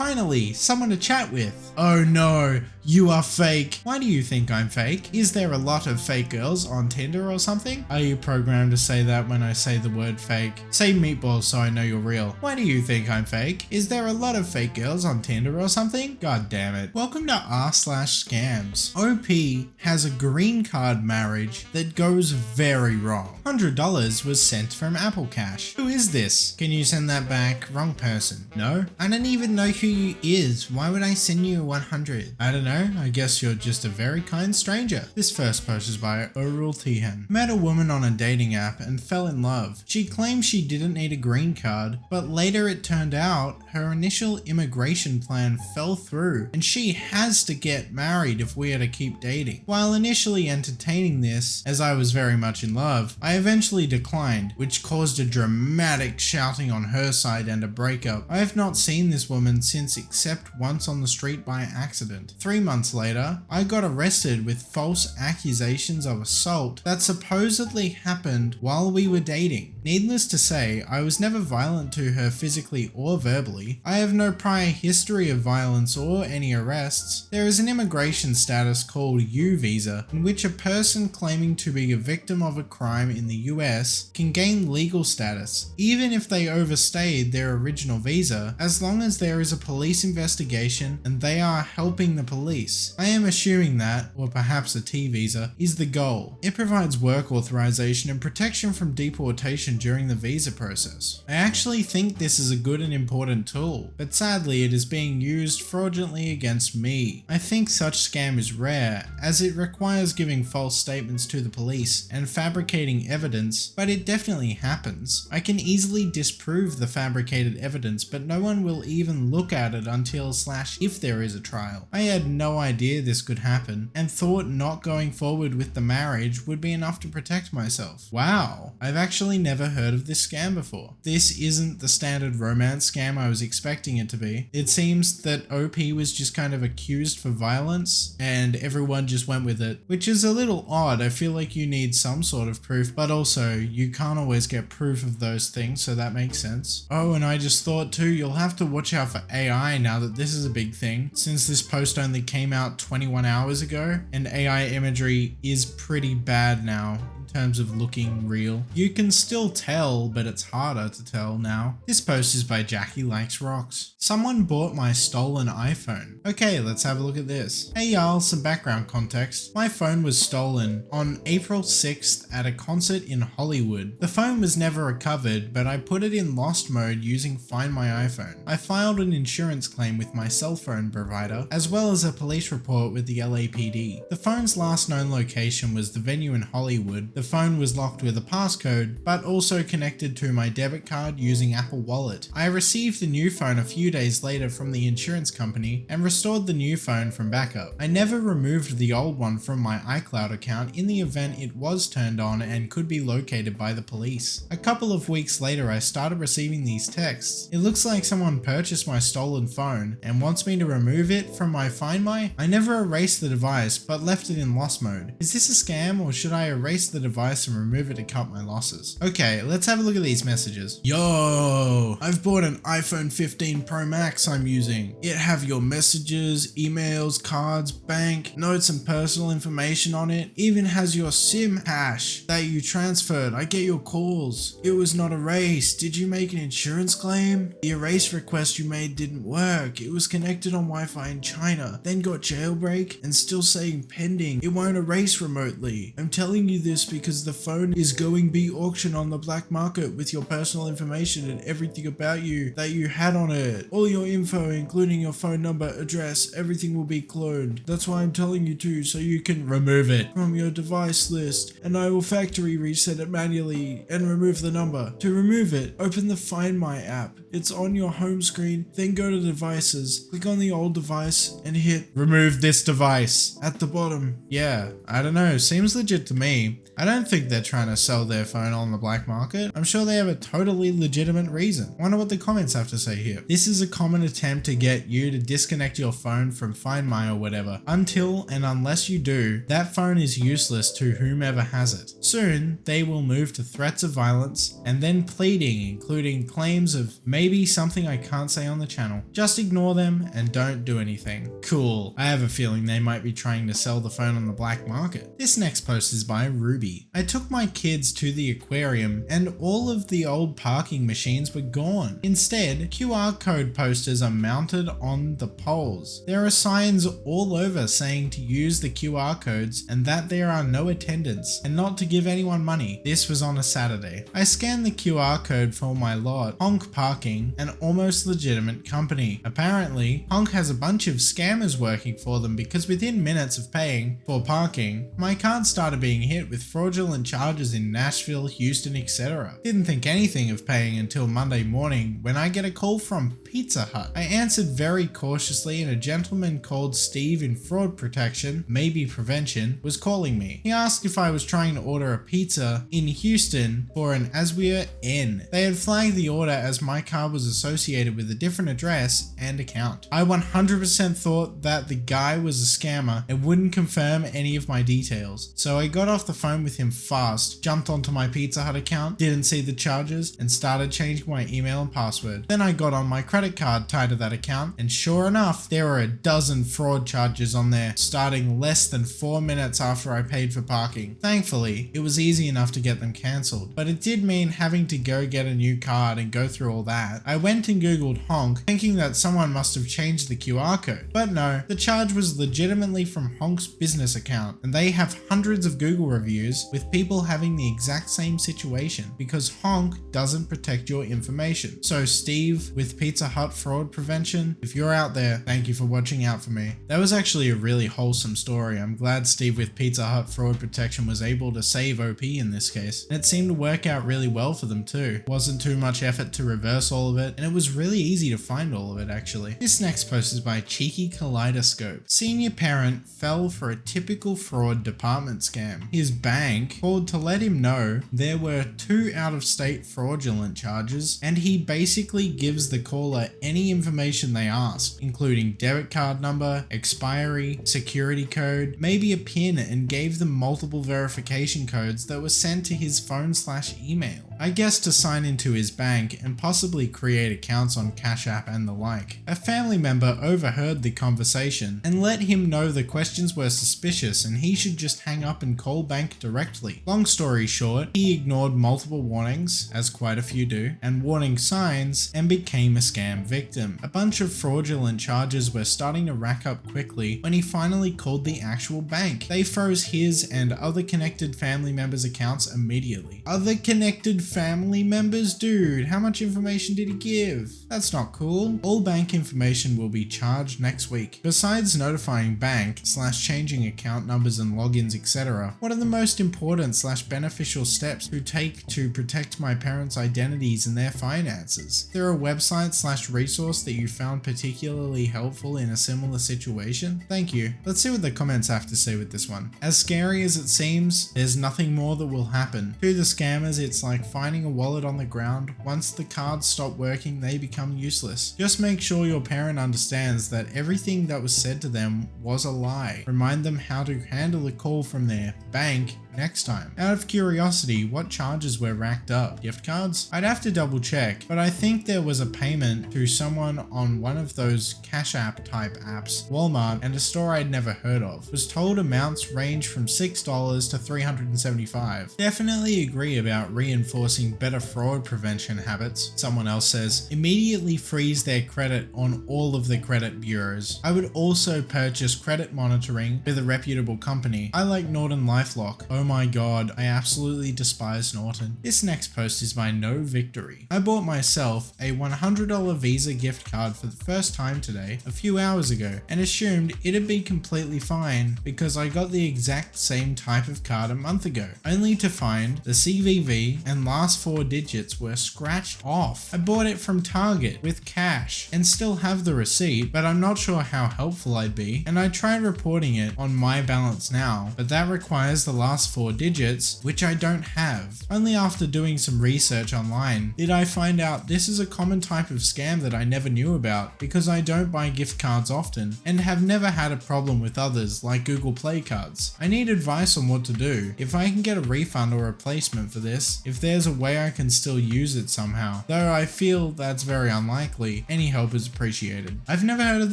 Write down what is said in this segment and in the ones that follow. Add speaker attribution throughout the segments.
Speaker 1: Finally, someone to chat with. Oh no, you are fake. Why do you think I'm fake? Is there a lot of fake girls on Tinder or something? Are you programmed to say that when I say the word fake? Say meatballs so I know you're real. Why do you think I'm fake? Is there a lot of fake girls on Tinder or something? God damn it. Welcome to r/scams. OP has a green card marriage that goes very wrong. $100 was sent from Apple Cash. Who is this? Can you send that back? Wrong person. No? I don't even know who you is. Why would I send you 100? I don't know. I guess you're just a very kind stranger. This first post is by Oral Tihan. Met a woman on a dating app and fell in love. She claimed she didn't need a green card, but later it turned out her initial immigration plan fell through and she has to get married if we are to keep dating. While initially entertaining this, as I was very much in love, I eventually declined, which caused a dramatic shouting on her side and a breakup. I have not seen this woman since except once on the street by accident. 3 months later, I got arrested with false accusations of assault that supposedly happened while we were dating. Needless to say, I was never violent to her physically or verbally. I have no prior history of violence or any arrests. There is an immigration status called U visa, in which a person claiming to be a victim of a crime in the US can gain legal status, even if they overstayed their original visa, as long as there is a police investigation and they are helping the police. I am assuming that, or perhaps a T visa, is the goal. It provides work authorization and protection from deportation during the visa process. I actually think this is a good and important tool, but sadly it is being used fraudulently against me. I think such scam is rare, as it requires giving false statements to the police and fabricating evidence, but it definitely happens. I can easily disprove the fabricated evidence, but no one will even look at it until / if there is a trial. I had no idea this could happen, and thought not going forward with the marriage would be enough to protect myself. Wow, I've actually never heard of this scam before. This isn't the standard romance scam I was expecting it to be. It seems that OP was just kind of accused for violence, and everyone just went with it, which is a little odd. I feel like you need some sort of proof, but also you can't always get proof of those things, so that makes sense. Oh, and I just thought too, you'll have to watch out for AI now that this is a big thing, since this post only came out 21 hours ago, and AI imagery is pretty bad now. Terms of looking real. You can still tell, but it's harder to tell now. This post is by Jackie Likes Rocks. Someone bought my stolen iPhone. Okay, let's have a look at this. Hey y'all, some background context. My phone was stolen on April 6th at a concert in Hollywood. The phone was never recovered, but I put it in lost mode using Find My iPhone. I filed an insurance claim with my cell phone provider, as well as a police report with the LAPD. The phone's last known location was the venue in Hollywood. The phone was locked with a passcode, but also connected to my debit card using Apple Wallet. I received the new phone a few days later from the insurance company and restored the new phone from backup. I never removed the old one from my iCloud account in the event it was turned on and could be located by the police. A couple of weeks later, I started receiving these texts. It looks like someone purchased my stolen phone and wants me to remove it from my Find My. I never erased the device, but left it in lost mode. Is this a scam, or should I erase the device and remove it to cut my losses? Okay, let's have a look at these messages. Yo, I've bought an iPhone 15 Pro Max I'm using. It have your messages, emails, cards, bank, notes and personal information on it. Even has your SIM hash that you transferred. I get your calls. It was not erased. Did you make an insurance claim? The erase request you made didn't work. It was connected on Wi-Fi in China, then got jailbreak and still saying pending. It won't erase remotely. I'm telling you this because the phone is going be auctioned on the black market with your personal information and everything about you that you had on it. All your info, including your phone number, address, everything will be cloned. That's why I'm telling you to, so you can remove it from your device list, and I will factory reset it manually and remove the number. To remove it, open the Find My app. It's on your home screen, then go to devices, click on the old device and hit remove this device at the bottom. Yeah, I don't know, seems legit to me. I don't think they're trying to sell their phone on the black market. I'm sure they have a totally legitimate reason. Wonder what the comments have to say here. This is a common attempt to get you to disconnect your phone from Find My or whatever. Until and unless you do, that phone is useless to whomever has it. Soon, they will move to threats of violence and then pleading, including claims of maybe something I can't say on the channel. Just ignore them and don't do anything. Cool. I have a feeling they might be trying to sell the phone on the black market. This next post is by Ruby. I took my kids to the aquarium and all of the old parking machines were gone. Instead, QR code posters are mounted on the poles. There are signs all over saying to use the QR codes and that there are no attendants and not to give anyone money. This was on a Saturday. I scanned the QR code for my lot. Honk Parking, an almost legitimate company. Apparently, Honk has a bunch of scammers working for them because within minutes of paying for parking, my card started being hit with fraudulent charges in Nashville, Houston, etc. Didn't think anything of paying until Monday morning when I get a call from Pizza Hut. I answered very cautiously and a gentleman called Steve in fraud protection, maybe prevention, was calling me. He asked if I was trying to order a pizza in Houston for an Aswea Inn. They had flagged the order as my card was associated with a different address and account. I 100% thought that the guy was a scammer and wouldn't confirm any of my details. So I got off the phone with him fast, jumped onto my Pizza Hut account, didn't see the charges, and started changing my email and password. Then I got on my credit card tied to that account, and sure enough, there were a dozen fraud charges on there, starting less than 4 minutes after I paid for parking. Thankfully, it was easy enough to get them cancelled, but it did mean having to go get a new card and go through all that. I went and googled Honk, thinking that someone must have changed the QR code, but no, the charge was legitimately from Honk's business account, and they have hundreds of Google reviews with people having the exact same situation because Honk doesn't protect your information. So Steve with Pizza Hut Fraud Prevention, if you're out there, thank you for watching out for me. That was actually a really wholesome story. I'm glad Steve with Pizza Hut Fraud Protection was able to save OP in this case, and it seemed to work out really well for them too. Wasn't too much effort to reverse all of it, and it was really easy to find all of it actually. This next post is by Cheeky Kaleidoscope. Senior parent fell for a typical fraud department scam. His bank called to let him know there were 2 out-of-state fraudulent charges, and he basically gives the caller any information they ask, including debit card number, expiry, security code, maybe a PIN, and gave them multiple verification codes that were sent to his phone/email. I guess to sign into his bank and possibly create accounts on Cash App and the like. A family member overheard the conversation and let him know the questions were suspicious and he should just hang up and call bank directly. Long story short, he ignored multiple warnings, as quite a few do, and warning signs and became a scam victim. A bunch of fraudulent charges were starting to rack up quickly when he finally called the actual bank. They froze his and other connected family members' accounts immediately. Other connected family members? Dude, how much information did he give? That's not cool. All bank information will be charged next week. Besides notifying bank/changing account numbers and logins, etc., what are the most important/beneficial steps to take to protect my parents' identities and their finances? Is there a website/resource that you found particularly helpful in a similar situation? Thank you. Let's see what the comments have to say with this one. As scary as it seems, there's nothing more that will happen. To the scammers, it's like finding a wallet on the ground. Once the cards stop working, they become useless. Just make sure your parent understands that everything that was said to them was a lie. Remind them how to handle a call from their bank next time. Out of curiosity, what charges were racked up? Gift cards? I'd have to double check, but I think there was a payment to someone on one of those Cash App type apps, Walmart, and a store I'd never heard of. Was told amounts range from $6 to $375. Definitely agree about reinforcing better fraud prevention habits. Someone else says, immediately freeze their credit on all of the credit bureaus. I would also purchase credit monitoring with a reputable company. I like Norton LifeLock. Oh my god, I absolutely despise Norton. This next post is by No Victory. I bought myself a $100 Visa gift card for the first time today, a few hours ago, and assumed it'd be completely fine because I got the exact same type of card a month ago, only to find the CVV and last 4 digits were scratched off. I bought it from Target with cash and still have the receipt, but I'm not sure how helpful I'd be, and I tried reporting it on My Balance Now, but that requires the last 4 digits, which I don't have. Only after doing some research online did I find out this is a common type of scam that I never knew about because I don't buy gift cards often and have never had a problem with others like Google Play cards. I need advice on what to do, if I can get a refund or replacement for this, if there's a way I can still use it somehow, though I feel that's very unlikely. Any help is appreciated. I've never heard of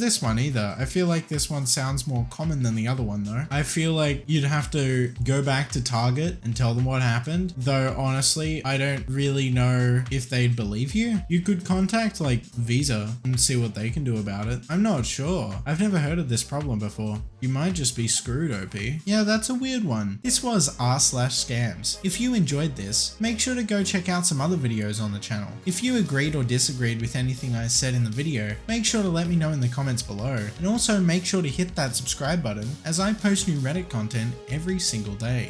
Speaker 1: this one either. I feel like this one sounds more common than the other one though. I feel like you'd have to go back to Target and tell them what happened, though honestly I don't really know if they'd believe you. You could contact like Visa and see what they can do about it. I'm not sure. I've never heard of this problem before. You might just be screwed, OP. Yeah, that's a weird one. This was r/scams. If you enjoyed this, make sure to go check out some other videos on the channel. If you agreed or disagreed with anything I said in the video, make sure to let me know in the comments below. And also make sure to hit that subscribe button as I post new Reddit content every single day.